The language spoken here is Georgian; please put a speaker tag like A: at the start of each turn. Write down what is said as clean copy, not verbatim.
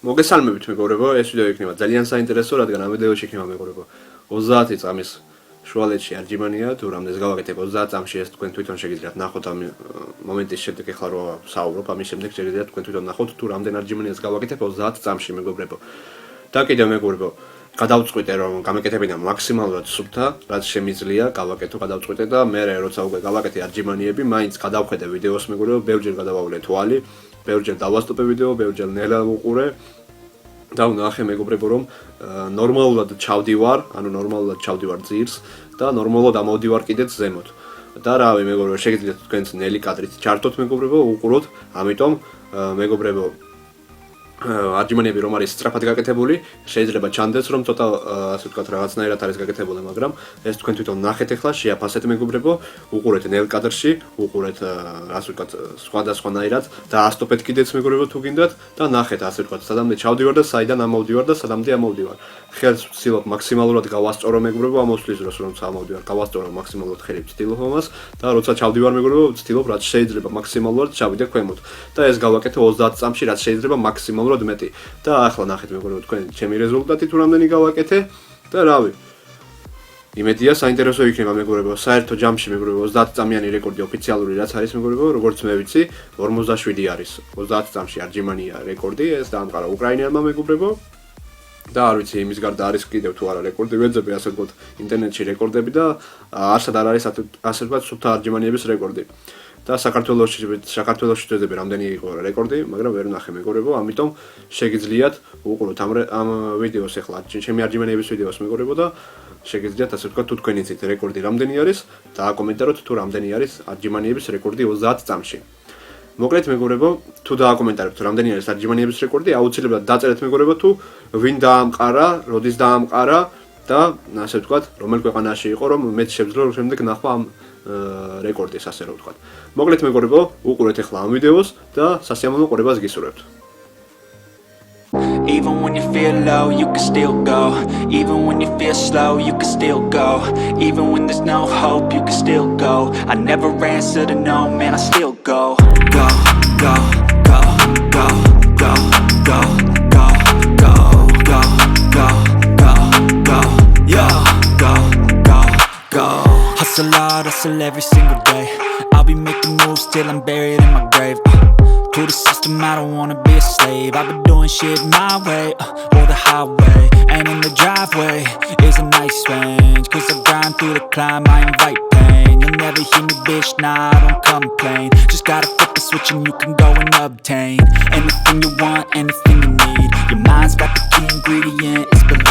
A: მოგესალმებით მეგობრებო, ეს ვიდეო იქნება ძალიან საინტერესო, რადგან ამ ვიდეოში იქნება მეგობრებო 30 წამის შუალედში არჯიმანია, თუ რამდენს გავაკეთებ 30 წამში ეს თქვენ თვითონ შეგიძლიათ ნახოთ ამ მომენტის შემდეგ ახლა რო საუბრობ, ამის შემდეგ შეგიძლიათ თქვენ თვითონ ნახოთ თუ რამდენ არჯიმანიას გავაკეთებ 30 წამში მეგობრებო. და კიდევ მეგობრებო, გადავწყვიტე რომ გამეკეთებინა მაქსიმალურად სუფთა, რაც შემიძლია, გავაკეთო, გადავწყვიტე და მე როცა უკვე გავაკეთე არჯიმანიები, მაინც გადავხედე ვიდეოს მეგობრებო, ბევრჯერ გადავავლე თვალი, ბევრჯერ დავასტოპე ვიდეო, ბევრჯერ ნელა ვუყურე. და ვნახე მეგობრებო რომ ნორმალურად ჩავდივარ, ანუ ნორმალურად ჩავდივარ ძირს და ნორმალურად ამოვდივარ კიდეც ზემოთ. და რავი მეგობრებო, შეგიძლიათ თქვენც ნელი კადრით ჩართოთ მეგობრებო, უყუროთ, ამიტომ მეგობრებო არჯიმანიები რომ არის სწრაფად გაკეთებული, შეიძლება ჩანდეს რომ ცოტა ასე ვთქვათ რაღაცნაირად არის გაკეთებული, მაგრამ ეს თქვენ თვითონ ნახეთ ახლა, შეაფასეთ მეგობრებო, უყურეთ ნელ კადრში, უყურეთ ასე ვთქვათ სხვადასხვანაირად და ასტოპეთ კიდეც მეგობრებო თუ გინდათ და ნახეთ ასე ვთქვათ, სადამდე ჩავდივარ და საიდან ამოვდივარ და სადამდე ამოვდივარ. ხელს ვცდილობ მაქსიმალურად გავასწორო მეგობრებო, ამოსვლის დროს როცა ამოვდივარ, გავასწორო მაქსიმალურად ხელი ვცდილობ ამას და როცა ჩავდივარ მეგობრებო, ვცდილობ რაც შეიძლება მაქსიმალურად ჩავიდე ქვემოთ. და ეს გავაკეთე 30 წამში, რაც შეიძლება მაქსიმალურად მეტი. და ახლა ნახეთ მეგობრებო, თქვენ ჩემი რეზულტატი თუ რამდენი გავაკეთე და რავი. იმედია საინტერესო იქნება მეგობრებო, საერთო ჯამში მეგობრებო 30 წამიანი რეკორდი ოფიციალური რაც არის მეგობრებო, როგორც მე ვიცი, 47 არის. 30 წამში არჯიმანია რეკორდი, ეს დაამყარა უკრაინელმა მეგობრებო. და არ ვიცი იმის გარდა არის კიდევ თუ არა რეკორდი, ვეძებე ასე ვთქვათ ინტერნეტში რეკორდები და არსად არ არის ასე ვთქვათ სუფთა არჯიმანიების რეკორდი. და საქართველოში ვეძებე რამდენი იყო რეკორდი, მაგრამ ვერ ვნახე მეგობრებო, ამიტომ შეგიძლიათ უყუროთ ამ ვიდეოს ახლა, ჩემი არჯიმანიების ვიდეოს მეგობრებო და შეგიძლიათ ასე ვთქვათ თუ თქვენ იცით რეკორდი რამდენი არის და აკომენტაროთ თუ რამდენი არის არჯიმანიების რეკორდი 30 წამში. მოკლედ მეგობრებო, თუ დააკომენტარებთ რამდენი არის არჯიმანიების რეკორდი, აუცილებლად დაწერეთ მეგობრებო თუ ვინ დაამყარა, როდის დაამყარა და ასე ვთქვათ, რომელ ქვეყანაში იყო, რომ მეც შევძლო შემდეგ ნახვა ამ რეკორდის ასე რომ ვთქვათ. მოკლედ მეგობრებო, უყურეთ ახლა ამ ვიდეოს და სასიამოვნო ყურებას გისურვებთ.
B: Even when you feel low, you can still go. Even when you feel slow, you can still go. Even when there's no hope, you can still go. I never answer to no, man, I still go. Go, go, go, go, go, go, go, go, go, go, go, go, yo, go, go, go. Hustle hard, hustle every single day. I'll be making moves till I'm buried in my grave. To the system, I don't wanna be a slave. I've been doing shit my way, or the highway. And in the driveway is a nice range. Cause I grind through the climb, I invite pain. You'll never hear me, bitch, nah, I don't complain. Just gotta flip the switch and you can go and obtain anything you want, anything you need. Your mind's got the key ingredient